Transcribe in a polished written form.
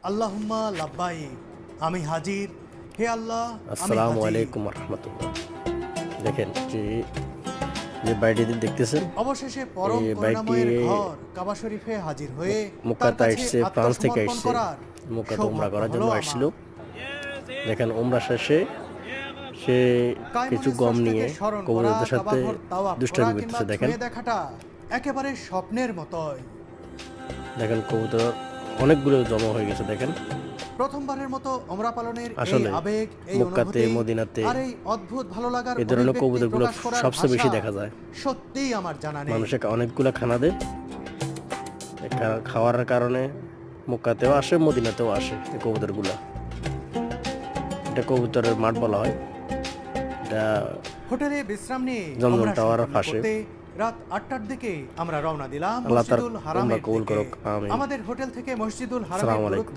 আল্লাহুম্মা লাব্বাইক, আমি হাজির, হে আল্লাহ আমি আসসালামু হাজির। আলাইকুম রহমতুল্লাহ। দেখেন যে বাইকটি দেখতেছেন, অবশেষে পরম এই করুণাময়ের বাইকটি ঘর কাবা শরীফে হাজির হয়ে তার মক্কাতে কাছে আসছে, ফ্রান্স থেকে আত্মসমর্পণ আসছে। করার মক্কাতে উমরা সৌভাগ্য করার হলো জন্য আমার। আসছিল। দেখেন উমরা শেষে সে কিছু কায়মনের গম নিয়ে স্রষ্টাকে স্মরণ করা, কবুতরদের সাথে কাবাঘর তাওয়াফ দুষ্টামি করা কিংবা করতেছে। দেখেন ছুঁয়ে দেখাটা একেবারে স্বপ্নের মতোই। দেখেন কবুতর অনেকগুলো জমা হয়ে গেছে। দেখেন প্রথমবারের মতো ওমরা পালনের এই আসলে আবেগ, এই মক্কাতে, অনুভূতি মদিনাতে আর এই অদ্ভুত ভালো লাগার এই ধরনের অভিব্যক্তি কবুতরগুলো প্রকাশ করার সবচেয়ে বেশি ভাষা দেখা যায়। সত্যিই আমার জানা নেই। মানুষকে অনেকগুলো খানা দেয়, খাওয়ার কারণে মক্কাতেও আসে, মদিনাতেও আসে এই কবুতরগুলা। এটা কবুতরের মাঠ বলা হয়। এটা হোটেলে বিশ্রাম নিয়ে জমজম ওমরা টাওয়ারের সম্পন্ন পাশে। করতে রাত 8টার দিকে আমরা রওনা দিলাম আল্লাহ তার মসজিদুল হারামের উমরা কবুল দিকে। করুক, আমিন। আমাদের হোটেল থেকে মসজিদুল হারামের আসসালামু আলাইকুম। দূরত্ব